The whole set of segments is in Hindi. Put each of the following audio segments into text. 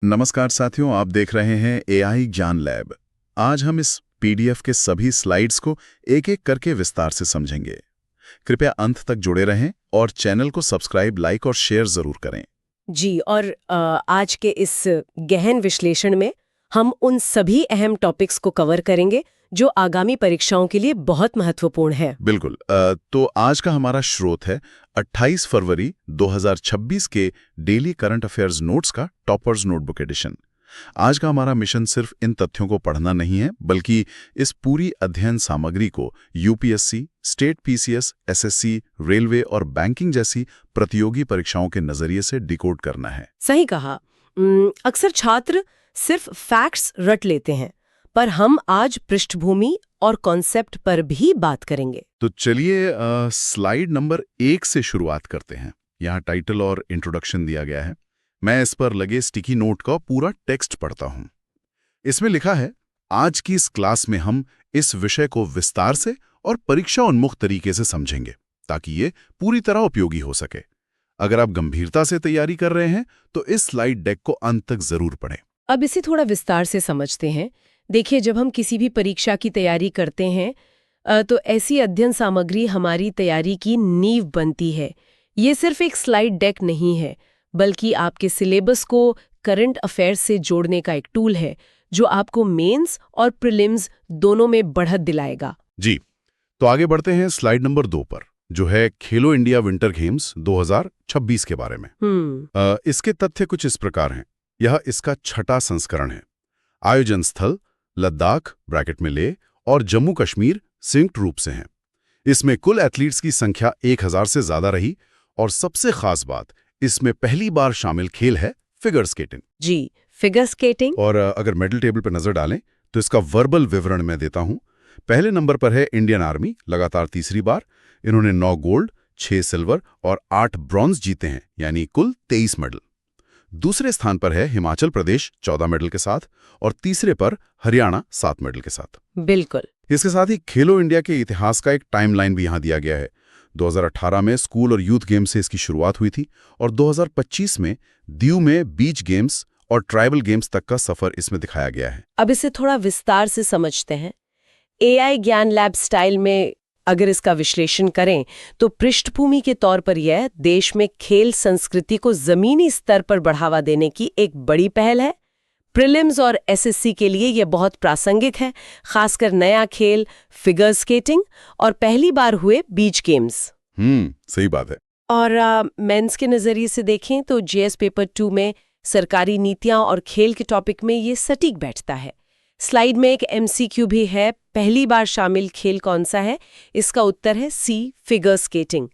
नमस्कार साथियों, आप देख रहे हैं एआई ज्ञान लैब। आज हम इस पीडीएफ के सभी स्लाइड्स को एक-एक करके विस्तार से समझेंगे। कृपया अंत तक जुड़े रहें और चैनल को सब्सक्राइब, लाइक और शेयर जरूर करें। जी, और आज के इस गहन विश्लेषण में हम उन सभी अहम टॉपिक्स को कवर करेंगे जो आगामी परीक्षाओं के लिए बहुत महत्वपूर्ण है। बिल्कुल। तो आज का हमारा स्रोत है 28 फरवरी 2026 के डेली करंट अफेयर्स नोट्स का टॉपर्स नोटबुक एडिशन। आज का हमारा मिशन सिर्फ इन तथ्यों को पढ़ना नहीं है, बल्कि इस पूरी अध्ययन सामग्री को UPSC, state PCS, SSC, railway और बैंकिंग जैसी प्रतियोगी परीक्षाओं के नजरिए से डिकोड करना है। सही कहा। अक्सर छात्र सिर्फ फैक्ट्स रट लेते हैं, पर हम आज पृष्ठभूमि और कॉन्सेप्ट पर भी बात करेंगे। तो चलिए स्लाइड नंबर 1 से शुरुआत करते हैं। यहाँ टाइटल और इंट्रोडक्शन दिया गया है। मैं इस पर लगे स्टिकी नोट का पूरा टेक्स्ट पढ़ता हूँ। इसमें लिखा है, आज की इस क्लास में हम इस विषय को विस्तार से और परीक्षा उन्मुख तरीके से समझेंगे, ताकि ये पूरी तरह उपयोगी हो सके। अगर आप गंभीरता से तैयारी कर रहे हैं तो इस स्लाइड डेक को अंत तक जरूर पढ़ें। अब इसे थोड़ा विस्तार से समझते हैं। देखिए, जब हम किसी भी परीक्षा की तैयारी करते हैं तो ऐसी अध्ययन सामग्री हमारी तैयारी की नींव बनती है। ये सिर्फ एक स्लाइड डेक नहीं है, बल्कि आपके सिलेबस को करंट अफेयर्स से जोड़ने का एक टूल है, जो आपको मेंस और प्रीलिम्स दोनों में बढ़त दिलाएगा। जी, तो आगे बढ़ते हैं स्लाइड नंबर 2 पर, जो है खेलो इंडिया विंटर गेम्स 2026 के बारे में। इसके तथ्य कुछ इस प्रकार हैं। यह इसका 6वां संस्करण है। आयोजन स्थल लद्दाख ब्रैकेट में ले और जम्मू कश्मीर संयुक्त रूप से हैं। इसमें कुल एथलीट्स की संख्या 1000 से ज्यादा रही, और सबसे खास बात, इसमें पहली बार शामिल खेल है फिगर स्केटिंग। जी, फिगर स्केटिंग। और अगर मेडल टेबल पर नजर डालें तो इसका वर्बल विवरण मैं देता हूं। पहले नंबर पर है इंडियन आर्मी, लगातार तीसरी बार। इन्होंने 9 गोल्ड, 6 सिल्वर और 8 ब्रॉन्ज जीते हैं, यानी कुल 23 मेडल। दूसरे स्थान पर है हिमाचल प्रदेश 14 मेडल के साथ, और तीसरे पर हरियाणा 7 मेडल के साथ। बिल्कुल। इसके साथ ही खेलो इंडिया के इतिहास का एक टाइमलाइन भी यहां दिया गया है। 2018 में स्कूल और यूथ गेम्स से इसकी शुरुआत हुई थी, और 2025 में दीव में बीच गेम्स और ट्राइबल गेम्स तक का सफर इसमें दिखाया गया है। अब इसे थोड़ा विस्तार से समझते हैं। एआई ज्ञान लैब स्टाइल में अगर इसका विश्लेषण करें तो पृष्ठभूमि के तौर पर यह देश में खेल संस्कृति को जमीनी स्तर पर बढ़ावा देने की एक बड़ी पहल है। प्रीलिम्स और एसएससी के लिए यह बहुत प्रासंगिक है, खासकर नया खेल फिगर स्केटिंग और पहली बार हुए बीच गेम्स। सही बात है। और मेंस के नजरिए से देखें तो जीएस पेपर 2 में सरकारी नीतियां और खेल के टॉपिक में ये सटीक बैठता है। स्लाइड में एक एमसीक्यू भी है, पहली बार शामिल खेल कौन सा है? इसका उत्तर है सी, फिगर स्केटिंग।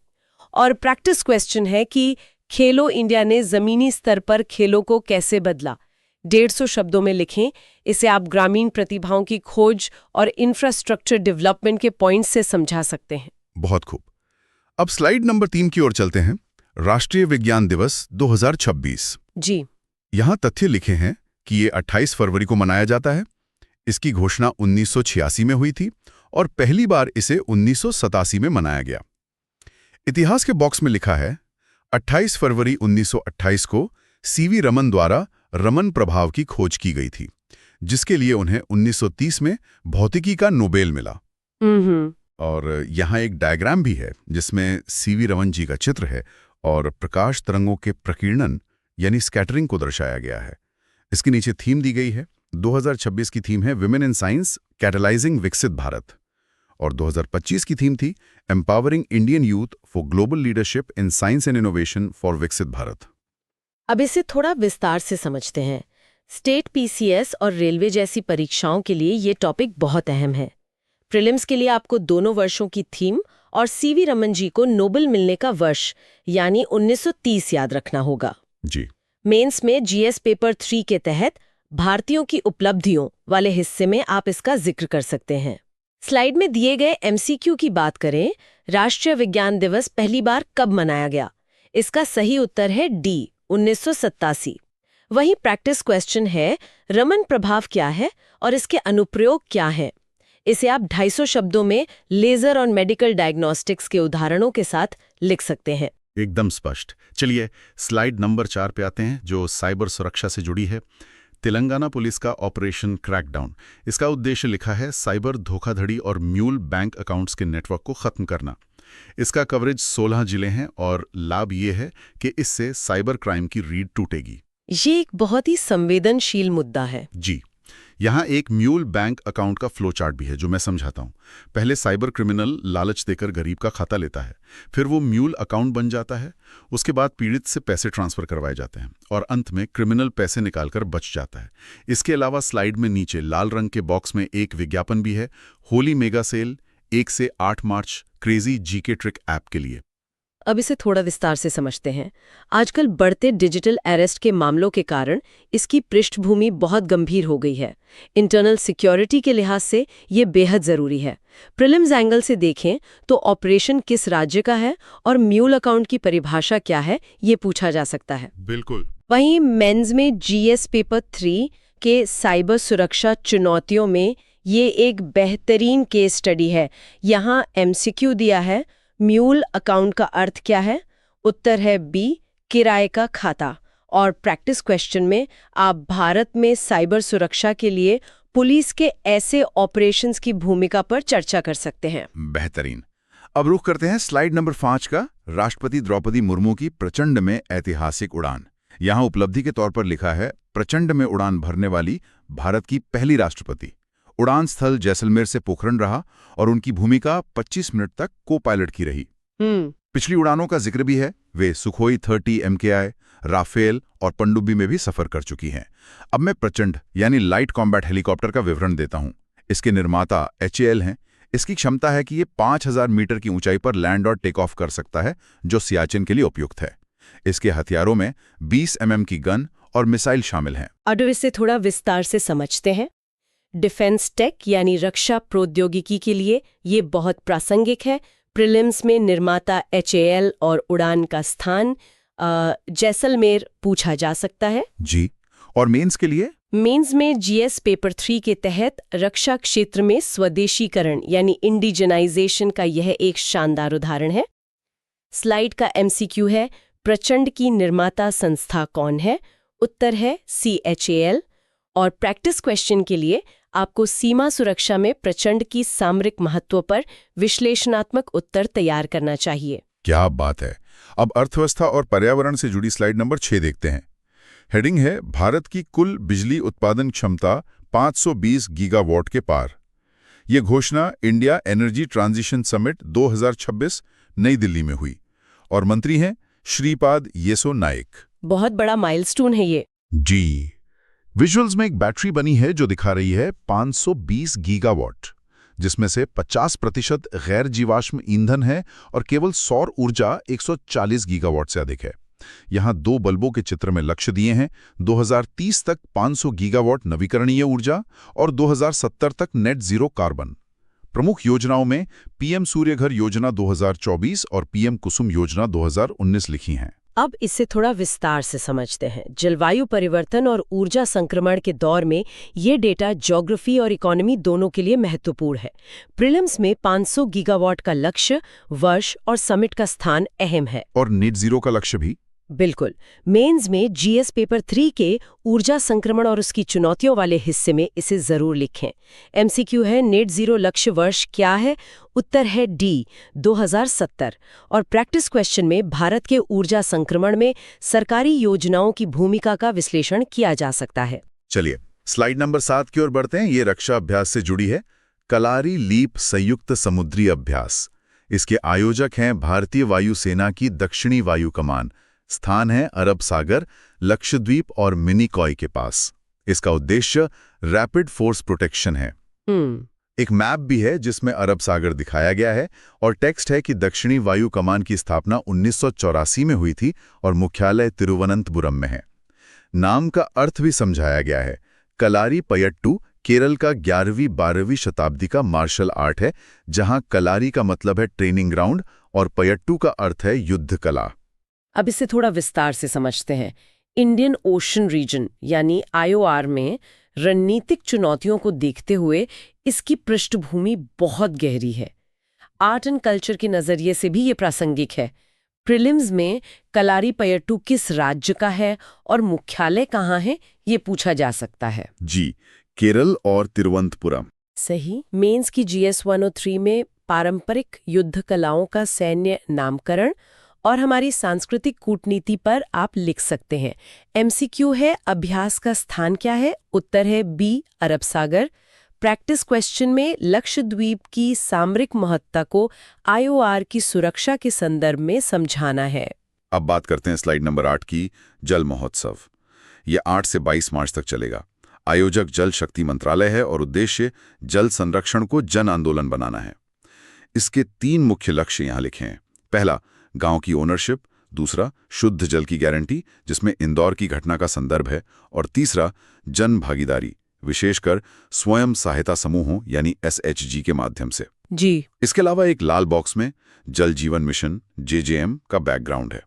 और प्रैक्टिस क्वेश्चन है कि खेलो इंडिया ने जमीनी स्तर पर खेलों को कैसे बदला। 150 शब्दों में लिखें। इसे आप ग्रामीण प्रतिभाओं की खोज और इंफ्रास्ट्रक्चर डेवलपमेंट के पॉइंट से समझा सकते हैं। बहुत खूब। अब स्लाइड नंबर 3 की ओर चलते हैं। राष्ट्रीय विज्ञान दिवस 2026। जी, यहाँ तथ्य लिखे हैं कि ये 28 फरवरी को मनाया जाता है। इसकी घोषणा 1986 में हुई थी, और पहली बार इसे 1987 में मनाया गया। इतिहास के बॉक्स में लिखा है, 28 फरवरी 1928 को सीवी रमन द्वारा रमन प्रभाव की खोज की गई थी, जिसके लिए उन्हें 1930 में भौतिकी का नोबेल मिला। और यहाँ एक डायग्राम भी है जिसमें सीवी रमन जी का चित्र है और प्रकाश तरंगों के प्रकीर्णन यानी स्कैटरिंग को दर्शाया गया है। इसके नीचे थीम दी गई है। 2026 की थीम है विमेन इन साइंस कैटलाइजिंग विकसित भारत, और 2025 की थीम थी empowering Indian youth for global leadership in science and innovation for विकसित भारत। अब इसे थोड़ा विस्तार से समझते हैं। स्टेट पीसीएस और रेलवे जैसी परीक्षाओं के लिए ये टॉपिक बहुत अहम है। प्रीलिम्स के लिए आपको दोनों वर्षों की थीम और सीवी रमन जी को नोबेल मिलने का वर्ष यानी 1930 याद रखना होगा। जी। मेंस में जीएस पेपर 3 के तहत भारतीयों की उपलब्धियों वाले हिस्से में आप इसका जिक्र कर सकते हैं। स्लाइड में दिए गए एमसीक्यू की बात करें, राष्ट्रीय विज्ञान दिवस पहली बार कब मनाया गया? इसका सही उत्तर है डी, 1987। वहीं प्रैक्टिस क्वेश्चन है, रमन प्रभाव क्या है और इसके अनुप्रयोग क्या हैं? इसे आप 250 शब्दों में लेजर और मेडिकल डायग्नोस्टिक्स के उदाहरणों के साथ लिख सकते हैं। एकदम स्पष्ट। चलिए स्लाइड नंबर 4 पे आते हैं, जो साइबर सुरक्षा से जुड़ी है। तेलंगाना पुलिस का ऑपरेशन क्रैकडाउन। इसका उद्देश्य लिखा है साइबर धोखाधड़ी और म्यूल बैंक अकाउंट्स के नेटवर्क को खत्म करना। इसका कवरेज 16 जिले हैं और लाभ ये है कि इससे साइबर क्राइम की रीढ़ टूटेगी। ये एक बहुत ही संवेदनशील मुद्दा है। जी, यहाँ एक म्यूल बैंक अकाउंट का फ्लो चार्ट भी है जो मैं समझाता हूँ। पहले साइबर क्रिमिनल लालच देकर गरीब का खाता लेता है, फिर वो म्यूल अकाउंट बन जाता है, उसके बाद पीड़ित से पैसे ट्रांसफर करवाए जाते हैं और अंत में क्रिमिनल पैसे निकालकर बच जाता है। इसके अलावा स्लाइड में नीचे लाल रंग के बॉक्स में एक विज्ञापन भी है, होली मेगा सेल 1 से 8 मार्च क्रेजी जीके ट्रिक ऐप के लिए। अब इसे थोड़ा विस्तार से समझते हैं। आजकल बढ़ते डिजिटल अरेस्ट के मामलों के कारण इसकी पृष्ठभूमि बहुत गंभीर हो गई है। इंटरनल सिक्योरिटी के लिहाज से ये बेहद ज़रूरी है। प्रीलिम्स एंगल से देखें तो ऑपरेशन किस राज्य का है और म्यूल अकाउंट की परिभाषा क्या है, ये पूछा जा सकता है। बिल्कुल। वहीं मेंस में जीएस पेपर 3 के साइबर सुरक्षा चुनौतियों में ये एक बेहतरीन केस स्टडी है। यहाँ एमसीक्यू दिया है, म्यूल अकाउंट का अर्थ क्या है? उत्तर है बी, किराए का खाता। और प्रैक्टिस क्वेश्चन में आप भारत में साइबर सुरक्षा के लिए पुलिस के ऐसे ऑपरेशंस की भूमिका पर चर्चा कर सकते हैं। बेहतरीन। अब रुख करते हैं स्लाइड नंबर 5 का, राष्ट्रपति द्रौपदी मुर्मू की प्रचंड में ऐतिहासिक उड़ान। यहाँ उपलब्धि के तौर पर लिखा है प्रचंड में उड़ान भरने वाली भारत की पहली राष्ट्रपति। उड़ान स्थल जैसलमेर से पोखरण रहा और उनकी भूमिका 25 मिनट तक को पायलट की रही। पिछली उड़ानों का जिक्र भी है, वे सुखोई 30 MKI, राफेल और पनडुब्बी में भी सफर कर चुकी हैं। अब मैं प्रचंड यानी लाइट कॉम्बैट हेलीकॉप्टर का विवरण देता हूं। इसके निर्माता HAL हैं। इसकी क्षमता है कि ये 5000 मीटर की ऊंचाई पर लैंड और टेक ऑफ कर सकता है, जो सियाचिन के लिए उपयुक्त है। इसके हथियारों में 20 mm की गन और मिसाइल शामिल हैं। अब इसे थोड़ा विस्तार से समझते हैं। डिफेंस टेक यानी रक्षा प्रौद्योगिकी के लिए ये बहुत प्रासंगिक है। प्रीलिम्स में निर्माता HAL और उड़ान का स्थान जैसलमेर पूछा जा सकता है। जी, और मेंस के लिए? मेंस में जीएस पेपर 3 के तहत रक्षा क्षेत्र में स्वदेशीकरण यानी इंडिजनाइजेशन का यह एक शानदार उदाहरण है। स्लाइड का MCQ है, प्रचंड की निर्माता संस्था कौन है? उत्तर है CHAL। और प्रैक्टिस क्वेश्चन के लिए आपको सीमा सुरक्षा में प्रचंड की सामरिक महत्व पर विश्लेषणात्मक उत्तर तैयार करना चाहिए। क्या बात है। अब अर्थव्यवस्था और पर्यावरण से जुड़ी स्लाइड नंबर 6 देखते हैं। हेडिंग है भारत की कुल बिजली उत्पादन क्षमता 520 गीगावाट के पार। ये घोषणा इंडिया एनर्जी ट्रांजिशन समिट 2026 नई दिल्ली में हुई और मंत्री हैं श्रीपाद येसो नाइक। बहुत बड़ा माइलस्टोन है ये। जी, विजुअल्स में एक बैटरी बनी है जो दिखा रही है 520 गीगावाट, जिसमें से 50% गैर जीवाश्म ईंधन है और केवल सौर ऊर्जा 140 गीगावाट से अधिक है। यहाँ 2 बल्बों के चित्र में लक्ष्य दिए हैं, 2030 तक 500 गीगावाट नवीकरणीय ऊर्जा और 2070 तक नेट जीरो कार्बन। प्रमुख योजनाओं में PM सूर्यघर योजना 2024 और PM कुसुम योजना 2019 लिखी हैं। अब इसे थोड़ा विस्तार से समझते हैं। जलवायु परिवर्तन और ऊर्जा संक्रमण के दौर में ये डेटा ज्योग्राफी और इकोनॉमी दोनों के लिए महत्वपूर्ण है। प्रीलिम्स में 500 गीगावाट का लक्ष्य, वर्ष और समिट का स्थान अहम है। और नेट जीरो का लक्ष्य भी? बिल्कुल। मेंस में जीएस पेपर 3 के ऊर्जा संक्रमण और उसकी चुनौतियों वाले हिस्से में इसे जरूर लिखें। MCQ है, नेट जीरो लक्ष्य वर्ष क्या है? उत्तर है डी, 2070। और प्रैक्टिस क्वेश्चन में भारत के ऊर्जा संक्रमण में सरकारी योजनाओं की भूमिका का विश्लेषण किया जा सकता है। चलिए स्लाइड नंबर 7 की ओर बढ़ते हैं। ये रक्षा अभ्यास से जुड़ी है, कलारी लीप संयुक्त समुद्री अभ्यास। इसके आयोजक हैं भारतीय वायुसेना की दक्षिणी वायु कमान। स्थान है अरब सागर, लक्षद्वीप और मिनिकॉय के पास। इसका उद्देश्य रैपिड फोर्स प्रोटेक्शन है। एक मैप भी है जिसमें अरब सागर दिखाया गया है और टेक्स्ट है कि दक्षिणी वायु कमान की स्थापना 1984 में हुई थी और मुख्यालय तिरुवनंतपुरम में है। नाम का अर्थ भी समझाया गया है। कलारी पयट्टू केरल का 11वीं-12वीं शताब्दी का मार्शल आर्ट है, जहां कलारी का मतलब है ट्रेनिंग ग्राउंड और पयट्टू का अर्थ है युद्ध कला। अब इसे थोड़ा विस्तार से समझते हैं। इंडियन ओशन रीजन यानी IOR में रणनीतिक चुनौतियों को देखते हुए इसकी पृष्ठभूमि बहुत गहरी है। आर्ट एंड कल्चर के नजरिए से भी ये प्रासंगिक है। प्रीलिम्स में कलारीपयट्टू किस राज्य का है और मुख्यालय कहाँ है, ये पूछा जा सकता है। जी, केरल और तिरुवनंतपुरम। सही। मेंस की GS 103 में पारंपरिक युद्ध कलाओं का सैन्य नामकरण और हमारी सांस्कृतिक कूटनीति पर आप लिख सकते हैं। MCQ है, अभ्यास का स्थान क्या है? उत्तर है B, अरब सागर। प्रैक्टिस क्वेश्चन में लक्षद्वीप की सामरिक महत्ता को IOR की सुरक्षा के संदर्भ में समझाना है। अब बात करते हैं स्लाइड नंबर 8 की, जल महोत्सव। ये 8 से 22 मार्च तक चलेगा। आयोजक जल शक्ति मंत्रालय है और उद्देश्य जल संरक्षण को जन आंदोलन बनाना है। इसके 3 मुख्य लक्ष्य यहाँ लिखे हैं। पहला, गांव की ओनरशिप। दूसरा, शुद्ध जल की गारंटी, जिसमें इंदौर की घटना का संदर्भ है। और तीसरा, जन भागीदारी, विशेषकर स्वयं सहायता समूहों यानी SHG के माध्यम से। जी। इसके अलावा एक लाल बॉक्स में जल जीवन मिशन JJM का बैकग्राउंड है।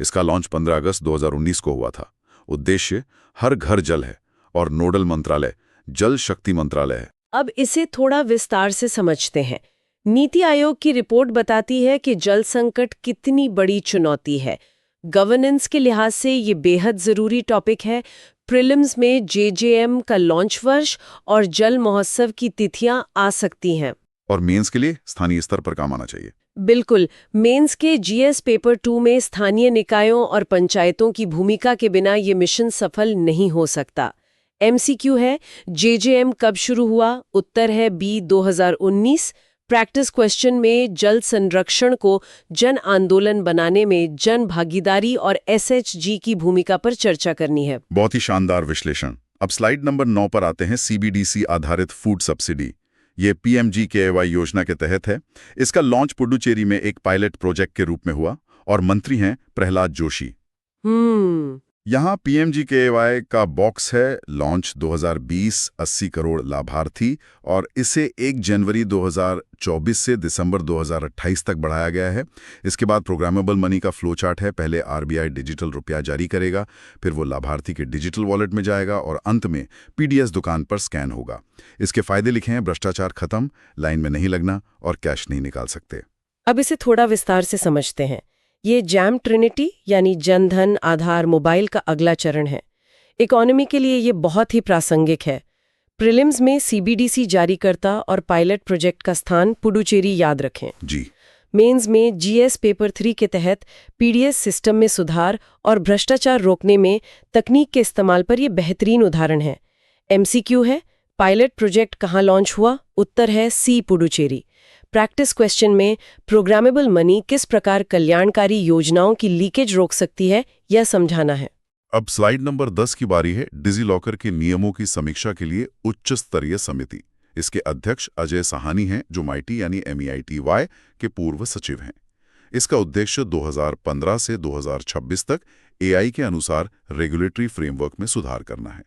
इसका लॉन्च 15 अगस्त 2019 को हुआ था। उद्देश्य हर घर जल है और नोडल मंत्रालय जल शक्ति मंत्रालय है। अब इसे थोड़ा विस्तार से समझते हैं। नीति आयोग की रिपोर्ट बताती है कि जल संकट कितनी बड़ी चुनौती है। गवर्नेंस के लिहाज से ये बेहद जरूरी टॉपिक है। प्रीलिम्स में JJM का लॉन्च वर्ष और जल महोत्सव की तिथियां आ सकती हैं। और मेंस के लिए स्थानीय स्तर पर काम आना चाहिए। बिल्कुल। मेंस के GS पेपर 2 में स्थानीय निकायों और पंचायतों की भूमिका के बिना ये मिशन सफल नहीं हो सकता। MCQ है, JJM कब शुरू हुआ? उत्तर है B, 2019। प्रैक्टिस क्वेश्चन में जल संरक्षण को जन आंदोलन बनाने में जन भागीदारी और SHG की भूमिका पर चर्चा करनी है। बहुत ही शानदार विश्लेषण। अब स्लाइड नंबर 9 पर आते हैं। CBDC आधारित फूड सब्सिडी, ये PMGKY योजना के तहत है। इसका लॉन्च पुडुचेरी में एक पायलट प्रोजेक्ट के रूप में हुआ और मंत्री हैं प्रहलाद जोशी। यहाँ PMGKY का बॉक्स है, लॉन्च 2020, 80 करोड़ लाभार्थी, और इसे 1 जनवरी 2024 से दिसंबर 2028 तक बढ़ाया गया है। इसके बाद प्रोग्रामेबल मनी का फ्लो चार्ट है। पहले RBI डिजिटल रुपया जारी करेगा, फिर वो लाभार्थी के डिजिटल वॉलेट में जाएगा और अंत में PDS दुकान पर स्कैन होगा। इसके फायदे लिखे हैं, भ्रष्टाचार खत्म, लाइन में नहीं लगना और कैश नहीं निकाल सकते। अब इसे थोड़ा विस्तार से समझते हैं। ये जैम ट्रिनिटी यानी जनधन आधार मोबाइल का अगला चरण है। इकोनॉमी के लिए ये बहुत ही प्रासंगिक है। प्रीलिम्स में CBDC जारीकर्ता और पायलट प्रोजेक्ट का स्थान पुडुचेरी याद रखें। जी। मेंस में GS पेपर 3 के तहत PDS सिस्टम में सुधार और भ्रष्टाचार रोकने में तकनीक के इस्तेमाल पर यह बेहतरीन उदाहरण है। MCQ है, पायलट प्रोजेक्ट कहाँ लॉन्च हुआ? उत्तर है C, पुडुचेरी। प्रैक्टिस क्वेश्चन में प्रोग्रामेबल मनी किस प्रकार कल्याणकारी योजनाओं की लीकेज रोक सकती है, यह समझाना है। अब स्लाइड नंबर 10 की बारी है। डिजिलॉकर के नियमों की समीक्षा के लिए उच्च स्तरीय समिति। इसके अध्यक्ष अजय साहनी हैं, जो MIT यानी MEITY के पूर्व सचिव हैं। इसका उद्देश्य 2015 से 2026 तक AI के अनुसार रेगुलेटरी फ्रेमवर्क में सुधार करना है।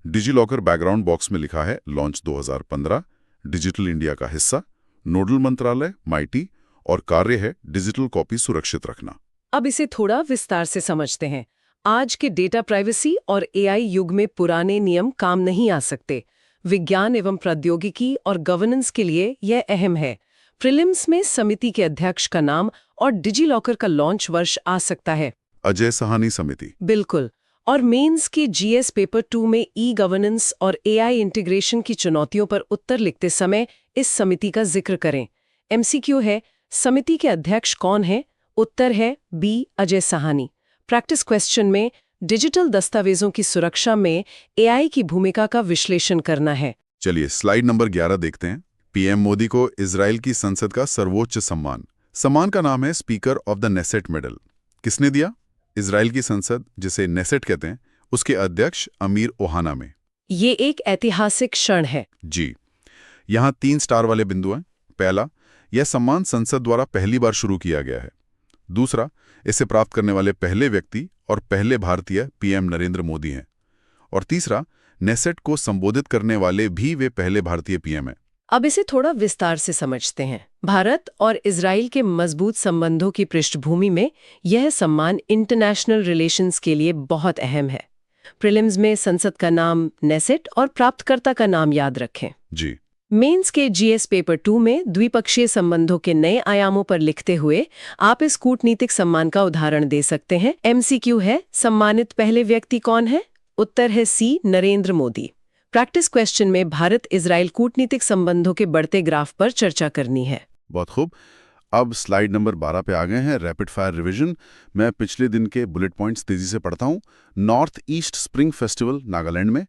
डिजिलॉकर बैकग्राउंड बॉक्स में लिखा है लॉन्च 2015, डिजिटल इंडिया का हिस्सा, नोडल मंत्रालय MIT, और कार्य है डिजिटल कॉपी सुरक्षित रखना। अब इसे थोड़ा विस्तार से समझते हैं। आज के डेटा प्राइवेसी और AI युग में पुराने नियम काम नहीं आ सकते। विज्ञान एवं प्रौद्योगिकी और गवर्नेंस के लिए यह अहम है। प्रीलिम्स में समिति के अध्यक्ष का नाम और डिजिलॉकर का लॉन्च वर्ष आ सकता है। अजय साहनी समिति। बिल्कुल। और मेंस के GS पेपर 2 में गवर्नेंस और AI इंटीग्रेशन की चुनौतियों पर उत्तर लिखते समय इस समिति का जिक्र करें। MCQ है, समिति के अध्यक्ष कौन है? उत्तर है B, Ajay Sahni. Practice question में डिजिटल दस्तावेजों की सुरक्षा में AI की भूमिका का विश्लेषण करना है। चलिए स्लाइड नंबर 11 देखते हैं। PM मोदी को इजराइल की संसद का सर्वोच्च सम्मान का नाम है speaker of the Knesset medal. किसने दिया? इजराइल की संसद, जिसे नेसेट कहते हैं, उसके अध्यक्ष अमीर ओहाना में। ये एक ऐतिहासिक क्षण है। जी। यहाँ 3 स्टार वाले बिंदु हैं। पहला, यह सम्मान संसद द्वारा पहली बार शुरू किया गया है। दूसरा, इसे प्राप्त करने वाले पहले व्यक्ति और पहले भारतीय PM नरेंद्र मोदी हैं। और तीसरा, नेसेट को संबोधित करने वाले भी वे पहले भारतीय PM हैं। अब इसे थोड़ा विस्तार से समझते हैं। भारत और इजराइल के मजबूत संबंधों की पृष्ठभूमि में यह सम्मान इंटरनेशनल रिलेशंस के लिए बहुत अहम है। प्रीलिम्स में संसद का नाम नेसेट और प्राप्तकर्ता का नाम याद रखें। जी। मेंस के जीएस पेपर 2 में द्विपक्षीय संबंधों के नए आयामों पर लिखते हुए आप इस कूटनीतिक सम्मान का उदाहरण दे सकते हैं। एमसीक्यू है, सम्मानित पहले व्यक्ति कौन है? उत्तर है सी, नरेंद्र मोदी। प्रैक्टिस क्वेश्चन में भारत इजराइल कूटनीतिक संबंधों के बढ़ते ग्राफ पर चर्चा करनी है। बहुत खूब। अब स्लाइड नंबर 12 पे आ गए हैं, रैपिड फायर रिवीजन। मैं पिछले दिन के बुलेट पॉइंट्स तेजी से पढ़ता हूँ। North east spring festival Nagaland में,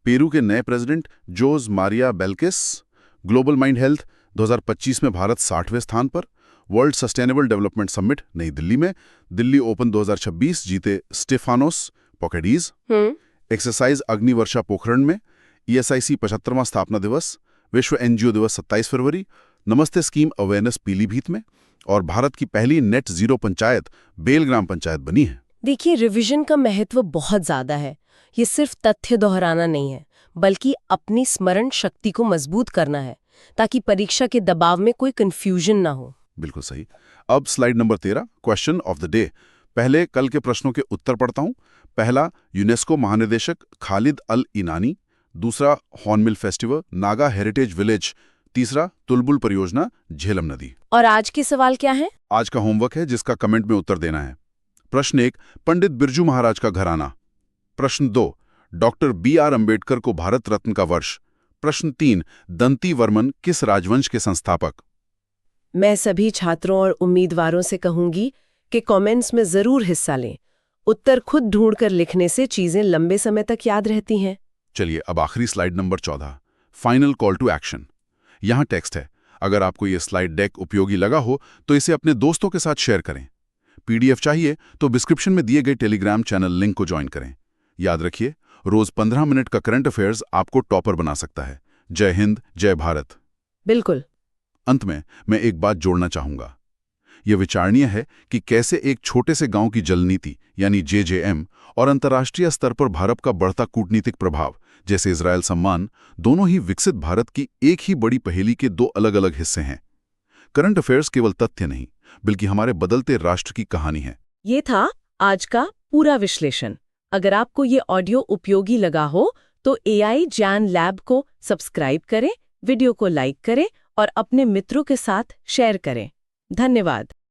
पेरू के नए प्रेसिडेंट जोस मारिया बेल्किस, ग्लोबल माइंड हेल्थ 2025 में भारत 60वें स्थान पर, वर्ल्ड सस्टेनेबल डेवलपमेंट समिट नई दिल्ली में, दिल्ली ओपन 2026 जीते स्टेफानोस पोकेडीज, एक्सरसाइज अग्निवर्षा पोखरण में, ESIC 75वां स्थापना दिवस, विश्व NGO दिवस 27 फरवरी, नमस्ते स्कीम अवेयरनेस पीलीभीत में, और भारत की पहली नेट जीरो पंचायत बेल ग्राम पंचायत बनी है। देखिए, रिवीजन का महत्व बहुत ज्यादा है। ये सिर्फ तथ्य दोहराना नहीं है, बल्कि अपनी स्मरण शक्ति को मजबूत करना है, ताकि परीक्षा के दबाव में कोई कंफ्यूजन ना हो। बिल्कुल सही। अब slide number 13, question of the day. पहले कल के प्रश्नों के उत्तर पढ़ता हूं। पहला, यूनेस्को महानिदेशक खालिद अल इनानी। दूसरा, hornbill festival Naga heritage village. तीसरा, तुलबुल परियोजना झेलम नदी। और आज के सवाल क्या है? आज का होमवर्क है जिसका कमेंट में उत्तर देना है। प्रश्न 1, पंडित बिरजू महाराज का घराना। प्रश्न 2, डॉक्टर BR अंबेडकर को भारत रत्न का वर्ष। प्रश्न 3, दंती वर्मन किस राजवंश के संस्थापक? मैं सभी छात्रों और उम्मीदवारों से कहूंगी कि कमेंट्स में जरूर हिस्सा लें। उत्तर खुद ढूंढकर लिखने से चीजें लंबे समय तक याद रहती हैं। चलिए अब आखिरी slide number 14, final call to action. यहाँ टेक्स्ट है। अगर आपको ये स्लाइड डेक उपयोगी लगा हो तो इसे अपने दोस्तों के साथ शेयर करें। PDF चाहिए तो डिस्क्रिप्शन में दिए गए टेलीग्राम चैनल लिंक को ज्वाइन करें। याद रखिए, रोज 15 मिनट का करंट अफेयर्स आपको टॉपर बना सकता है। जय हिंद, जय भारत। बिल्कुल। अंत में मैं एक बात जोड़ना चाहूंगा। यह विचारणीय है कि कैसे एक छोटे से गांव की जल नीति यानी JJM और अंतर्राष्ट्रीय स्तर पर भारत का बढ़ता कूटनीतिक प्रभाव जैसे इजरायल सम्मान, दोनों ही विकसित भारत की एक ही बड़ी पहेली के दो अलग अलग हिस्से हैं। करंट अफेयर्स केवल तथ्य नहीं, बल्कि हमारे बदलते राष्ट्र की कहानी है। ये था आज का पूरा विश्लेषण। अगर आपको ये ऑडियो उपयोगी लगा हो तो AI ज्ञान लैब को सब्सक्राइब करें, वीडियो को लाइक करें और अपने मित्रों के साथ शेयर करें। धन्यवाद।